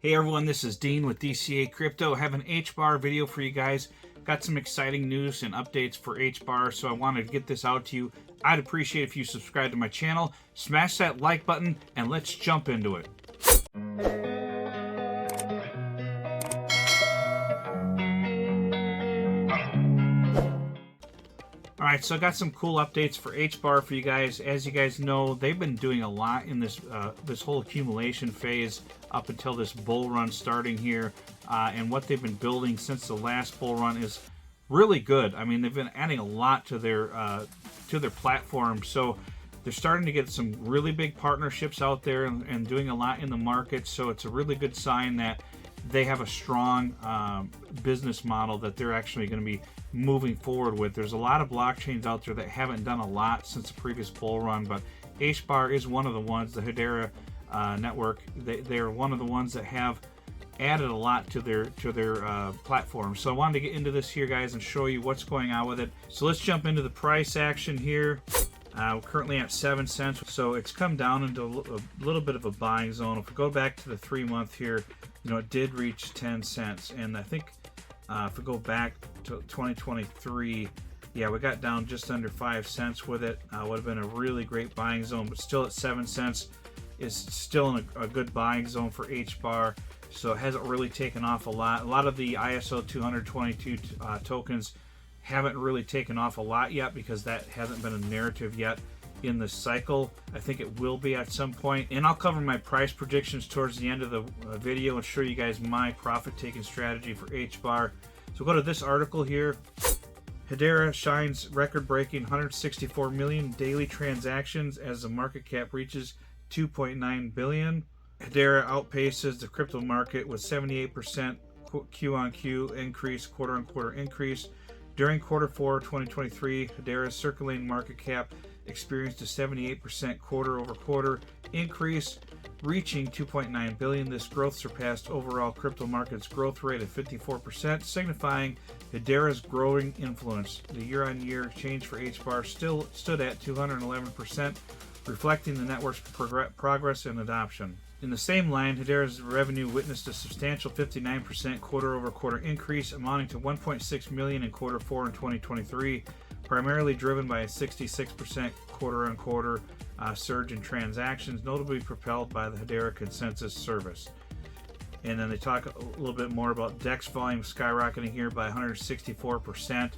Hey everyone, this is Dean with DCA Crypto. I have an Hbar video for you guys. Got some exciting news and updates for Hbar, so I wanted to get this out to you. I'd appreciate if you subscribe to my channel, smash that like button, and let's jump into it. Alright, so I got some cool updates for Hbar for you guys. As you guys know, they've been doing a lot in this this whole accumulation phase up until this bull run starting here. And what they've been building since the last bull run is really good. I mean, they've been adding a lot to their platform. So they're starting to get some really big partnerships out there and doing a lot in the market. So it's a really good sign that they have a strong business model that they're actually going to be moving forward with. There's a lot of blockchains out there that haven't done a lot since the previous bull run, but Hbar is one of the ones. The Hedera network, they're one of the ones that have added a lot to their platform. So I wanted to get into this here, guys, and show you what's going on with it. So let's jump into the price action here. We're currently at 7 cents, so it's come down into a little bit of a buying zone. If we go back to the 3-month here, you know, it did reach 10 cents, and I think if we go back to 2023, yeah, we got down just under 5 cents with it. Would have been a really great buying zone, but still at 7 cents is still in a good buying zone for Hbar. So it hasn't really taken off a lot. A lot of the ISO 222 tokens haven't really taken off a lot yet because that hasn't been a narrative yet in the cycle. I think it will be at some point, and I'll cover my price predictions towards the end of the video and show you guys my profit taking strategy for Hbar. So go to this article here. Hedera shines record-breaking 164 million daily transactions as the market cap reaches 2.9 billion. Hedera outpaces the crypto market with 78% Q-on-Q increase, quarter-on-quarter increase. During quarter 4 2023, Hedera's circulating market cap experienced a 78% quarter-over-quarter increase, reaching 2.9 billion. This growth surpassed overall crypto market's growth rate of 54%, signifying Hedera's growing influence. The year-on-year change for Hbar still stood at 211%, reflecting the network's progress and adoption. In the same line, Hedera's revenue witnessed a substantial 59% quarter-over-quarter increase, amounting to 1.6 million in quarter 4 in 2023, primarily driven by a 66% quarter-on-quarter surge in transactions, notably propelled by the Hedera Consensus service. And then they talk a little bit more about DEX volume skyrocketing here by 164%.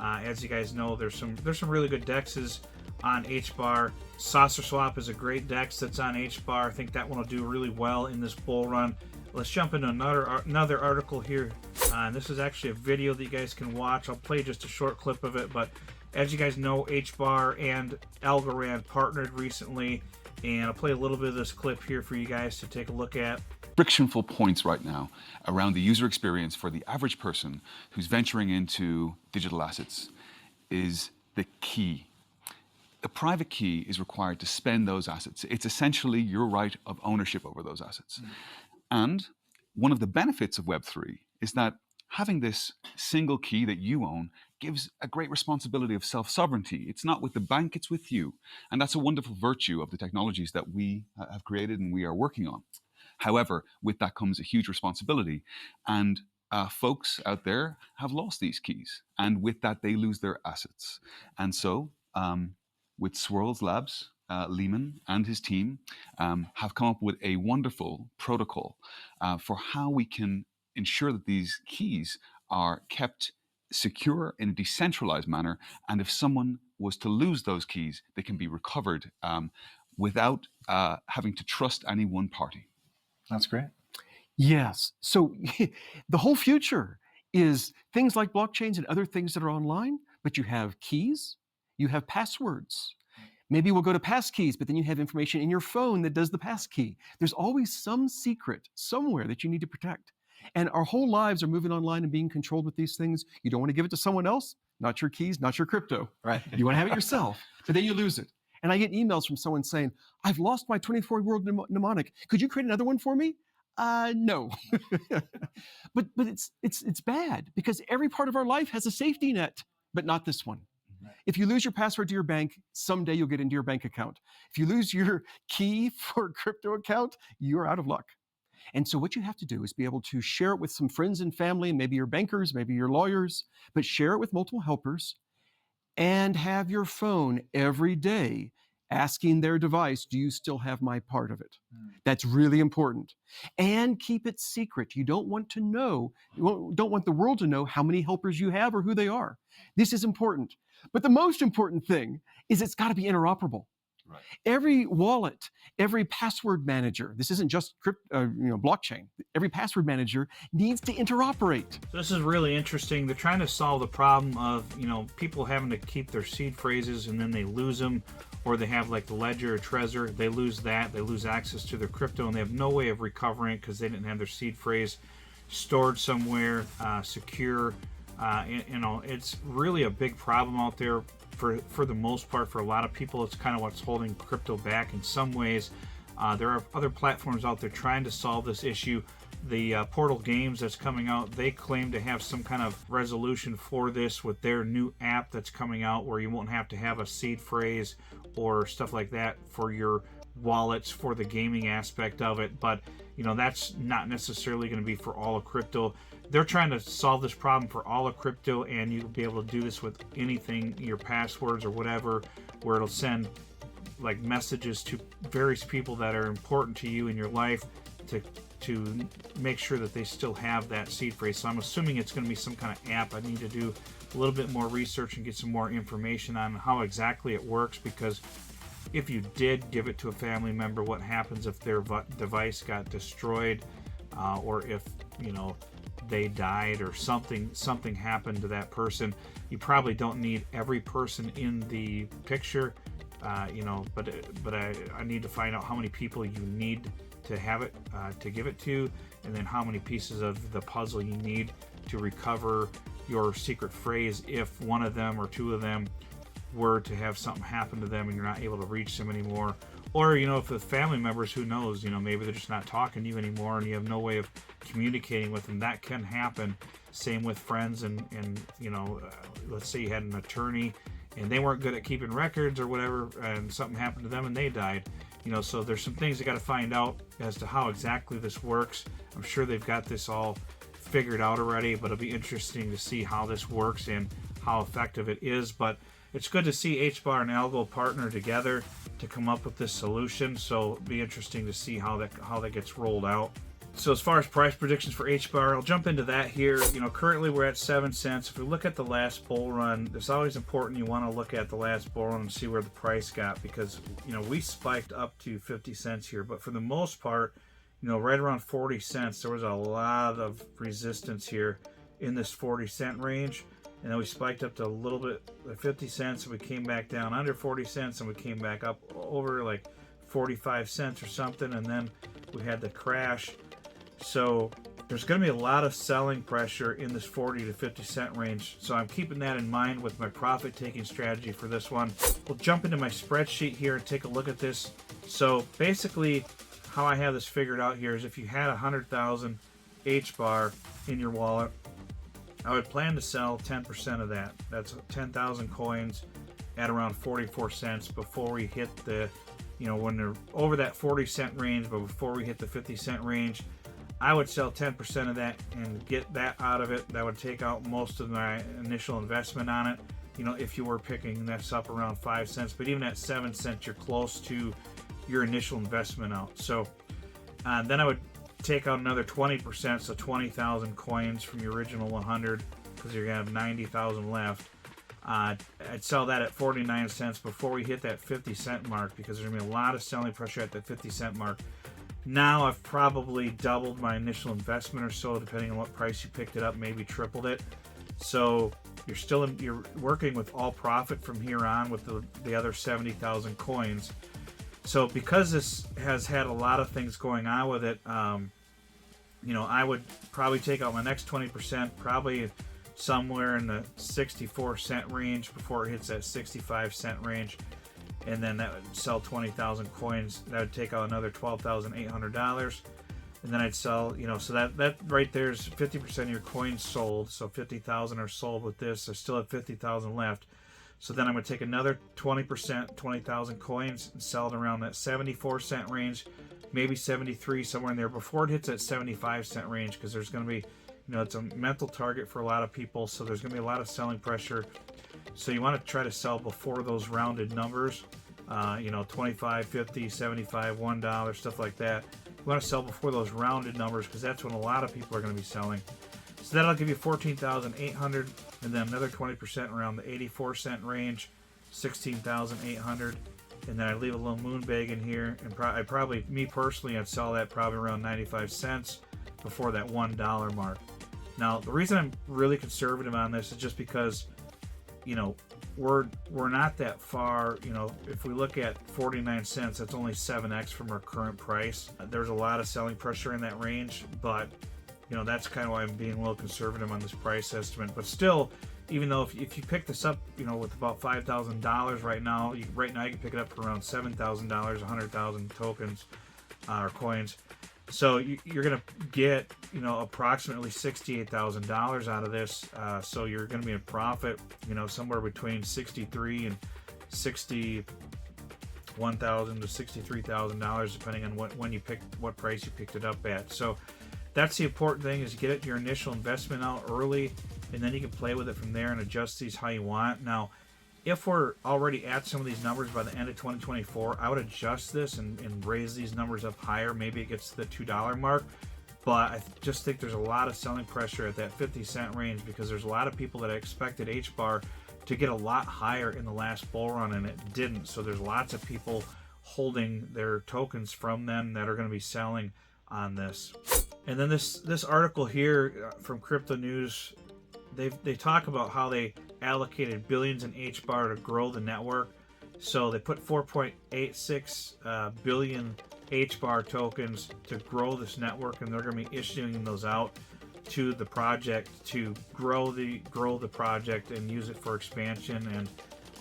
As you guys know, there's some really good DEXs on Hbar. Saucer Swap is a great DEX that's on Hbar. I think that one will do really well in this bull run. Let's jump into another article here. And this is actually a video that you guys can watch. I'll play just a short clip of it, but as you guys know, Hbar and Algorand partnered recently, and I'll play a little bit of this clip here for you guys to take a look at. Frictionful points right now around the user experience for the average person who's venturing into digital assets is the key. The private key is required to spend those assets. It's essentially your right of ownership over those assets. And one of the benefits of Web3 is that having this single key that you own gives a great responsibility of self-sovereignty. It's not with the bank, it's with you. And that's a wonderful virtue of the technologies that we have created and we are working on. However, with that comes a huge responsibility. And folks out there have lost these keys. And with that, they lose their assets. And so, with Swirls Labs, Lehman and his team have come up with a wonderful protocol for how we can ensure that these keys are kept secure in a decentralized manner. And if someone was to lose those keys, they can be recovered without having to trust any one party. That's great. Yes. So the whole future is things like blockchains and other things that are online, but you have keys. You have passwords. Maybe we'll go to passkeys, but then you have information in your phone that does the passkey. There's always some secret somewhere that you need to protect. And our whole lives are moving online and being controlled with these things. You don't want to give it to someone else, not your keys, not your crypto. Right. You want to have it yourself, but then you lose it. And I get emails from someone saying, I've lost my 24-year-old mnemonic. Could you create another one for me? No. but it's bad because every part of our life has a safety net, but not this one. If you lose your password to your bank, someday you'll get into your bank account. If you lose your key for a crypto account, you're out of luck. And so what you have to do is be able to share it with some friends and family, maybe your bankers, maybe your lawyers, but share it with multiple helpers and have your phone every day asking their device, do you still have my part of it? That's really important. And keep it secret. You don't want to know, don't want the world to know how many helpers you have or who they are. This is important. But the most important thing is it's got to be interoperable. Right. Every wallet, every password manager, this isn't just blockchain, every password manager needs to interoperate. So this is really interesting. They're trying to solve the problem of, people having to keep their seed phrases and then they lose them, or they have like the ledger or Trezor, they lose that, they lose access to their crypto, and they have no way of recovering it because they didn't have their seed phrase stored somewhere secure. It's really a big problem out there. For the most part, for a lot of people, it's kind of what's holding crypto back in some ways. There are other platforms out there trying to solve this issue. The Portal Games that's coming out, they claim to have some kind of resolution for this with their new app that's coming out, where you won't have to have a seed phrase or stuff like that for your wallets for the gaming aspect of it. But that's not necessarily going to be for all of crypto. They're trying to solve this problem for all of crypto, and you'll be able to do this with anything, your passwords or whatever, where it'll send like messages to various people that are important to you in your life to make sure that they still have that seed phrase. So I'm assuming it's going to be some kind of app. I need to do a little bit more research and get some more information on how exactly it works, because if you did give it to a family member, what happens if their device got destroyed, or if they died or something happened to that person. You probably don't need every person in the picture, but I need to find out how many people you need to have it to give it to, and then how many pieces of the puzzle you need to recover your secret phrase if one of them or two of them were to have something happen to them and you're not able to reach them anymore. Or, if the family members, who knows, maybe they're just not talking to you anymore and you have no way of communicating with them. That can happen. Same with friends and let's say you had an attorney and they weren't good at keeping records or whatever, and something happened to them and they died. So there's some things you got to find out as to how exactly this works. I'm sure they've got this all figured out already, but it'll be interesting to see how this works and how effective it is. But it's good to see Hbar and Algo partner together to come up with this solution. So it'll be interesting to see how that gets rolled out. So as far as price predictions for Hbar, I'll jump into that here. Currently we're at 7 cents. If we look at the last bull run, it's always important you want to look at the last bull run and see where the price got, because we spiked up to 50 cents here, but for the most part, right around 40 cents, there was a lot of resistance here in this 40-cent range. And then we spiked up to a little bit, 50 cents, and we came back down under 40 cents, and we came back up over like 45 cents or something, and then we had the crash. So there's going to be a lot of selling pressure in this 40 to 50 cent range. So I'm keeping that in mind with my profit-taking strategy for this one. We'll jump into my spreadsheet here and take a look at this. So basically, how I have this figured out here is if you had 100,000 Hbar in your wallet, I would plan to sell 10% of that. That's 10,000 coins at around 44 cents before we hit the, when they're over that 40 cent range, but before we hit the 50 cent range, I would sell 10% of that and get that out of it. That would take out most of my initial investment on it. If you were picking that's up around 5 cents, but even at 7 cents, you're close to your initial investment out. So then I would take out another 20%, so 20,000 coins from your original 100, because you're gonna have 90,000 left. I'd sell that at 49 cents before we hit that 50 cent mark, because there's gonna be a lot of selling pressure at that 50 cent mark. Now I've probably doubled my initial investment or so, depending on what price you picked it up, maybe tripled it. So you're working with all profit from here on with the other 70,000 coins. So because this has had a lot of things going on with it, I would probably take out my next 20%, probably somewhere in the 64 cent range before it hits that 65 cent range. And then that would sell 20,000 coins. That would take out another $12,800. And then I'd sell, so that right there is 50% of your coins sold. So 50,000 are sold with this. I still have 50,000 left. So then I'm going to take another 20%, 20,000 coins, and sell it around that 74 cent range. maybe 73, somewhere in there before it hits that 75-cent range, because there's going to be, it's a mental target for a lot of people, so there's going to be a lot of selling pressure. So you want to try to sell before those rounded numbers, 25, 50, 75, $1, stuff like that. You want to sell before those rounded numbers, because that's when a lot of people are going to be selling. So that'll give you 14,800, and then another 20% around the 84-cent range, 16,800. And then I leave a little moon bag in here, and me personally, I'd sell that probably around 95 cents before that $1 mark. Now, the reason I'm really conservative on this is just because, we're not that far. If we look at 49 cents, that's only 7x from our current price. There's a lot of selling pressure in that range, but that's kind of why I'm being a little conservative on this price estimate. But still, even though if you pick this up, with about $5,000 right now, you can pick it up for around $7,000, 100,000 tokens or coins. So you're going to get, approximately $68,000 out of this. So you're going to be in profit, somewhere between $63,000 and $61,000 to $63,000, depending on what price you picked it up at. So that's the important thing, is you get your initial investment out early, and then you can play with it from there and adjust these how you want. Now, if we're already at some of these numbers by the end of 2024, I would adjust this and raise these numbers up higher. Maybe it gets to the $2 mark, but I just think there's a lot of selling pressure at that 50-cent range, because there's a lot of people that expected Hbar to get a lot higher in the last bull run, and it didn't. So there's lots of people holding their tokens from them that are going to be selling on this. And then this article here from Crypto News, they talk about how they allocated billions in Hbar to grow the network. So they put 4.86 billion Hbar tokens to grow this network, and they're going to be issuing those out to the project to grow the project and use it for expansion and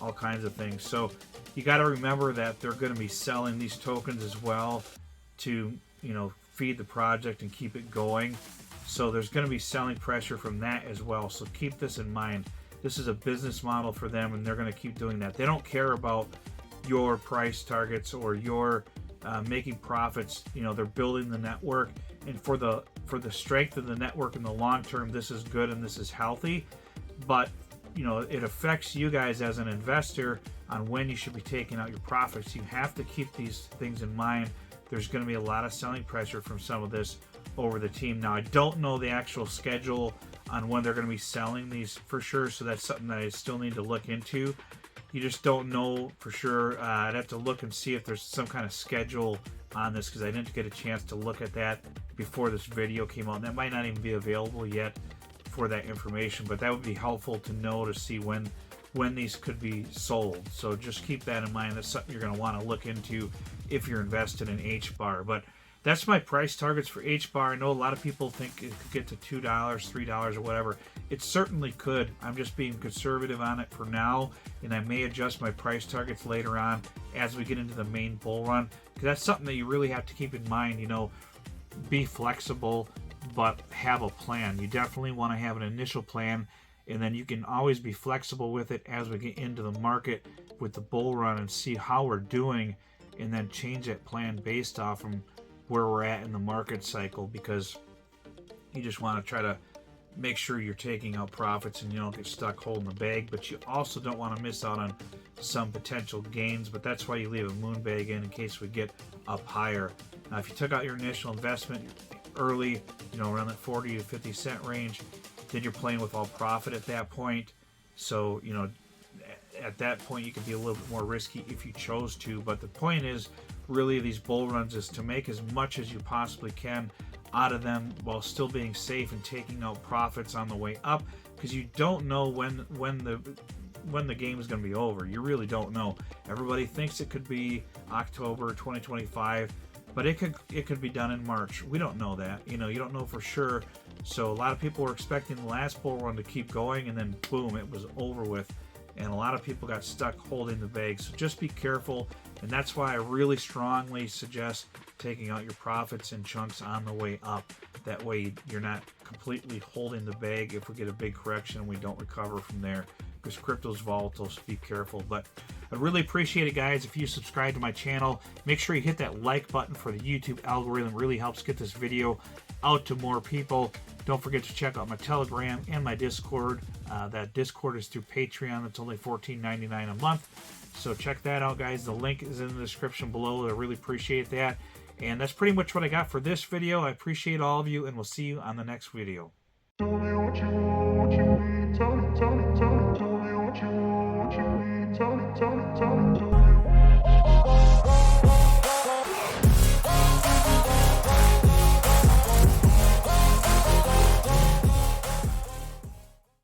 all kinds of things. So you got to remember that they're going to be selling these tokens as well to feed the project and keep it going. So there's going to be selling pressure from that as well. So keep this in mind. This is a business model for them, and they're going to keep doing that. They don't care about your price targets or your making profits. They're building the network, and for the strength of the network in the long term, this is good and this is healthy. But it affects you guys as an investor on when you should be taking out your profits. You have to keep these things in mind. There's going to be a lot of selling pressure from some of this over the team. Now, I don't know the actual schedule on when they're going to be selling these for sure, so that's something that I still need to look into. You just don't know for sure. I'd have to look and see if there's some kind of schedule on this, because I didn't get a chance to look at that before this video came out. And that might not even be available yet for that information, but that would be helpful to know, to see when these could be sold. So just keep that in mind. That's something you're going to want to look into if you're invested in Hbar. But that's my price targets for Hbar. I know a lot of people think it could get to $2, $3, or whatever. It certainly could. I'm just being conservative on it for now, and I may adjust my price targets later on as we get into the main bull run, because that's something that you really have to keep in mind. Be flexible, but have a plan. You definitely want to have an initial plan, and then you can always be flexible with it as we get into the market with the bull run and see how we're doing, and then change that plan based off from where we're at in the market cycle, because you just want to try to make sure you're taking out profits and you don't get stuck holding the bag, but you also don't want to miss out on some potential gains. But that's why you leave a moon bag in case we get up higher. Now, if you took out your initial investment early, around that 40 to 50 cent range, then you're playing with all profit at that point. So at that point you could be a little bit more risky if you chose to. But the point is, really, these bull runs is to make as much as you possibly can out of them while still being safe and taking out profits on the way up, because you don't know when the game is going to be over. You really don't know. Everybody thinks it could be October 2025, but it could be done in March. We don't know that. You don't know for sure. So a lot of people were expecting the last bull run to keep going, and then boom, it was over with. And a lot of people got stuck holding the bag. So just be careful. And that's why I really strongly suggest taking out your profits in chunks on the way up. That way you're not completely holding the bag if we get a big correction and we don't recover from there. because crypto's volatile, so be careful. But I really appreciate it, guys. If you subscribe to my channel, make sure you hit that like button for the YouTube algorithm. It really helps get this video out to more people. Don't forget to check out my Telegram and my Discord. That Discord is through Patreon. It's only $14.99 a month. So check that out, guys. The link is in the description below. I really appreciate that. And that's pretty much what I got for this video. I appreciate all of you, and we'll see you on the next video. Tell me what you want, what you need. Tell me, tell me, tell me, tell me what you want, what you need. Tell me, tell me, tell me, tell me.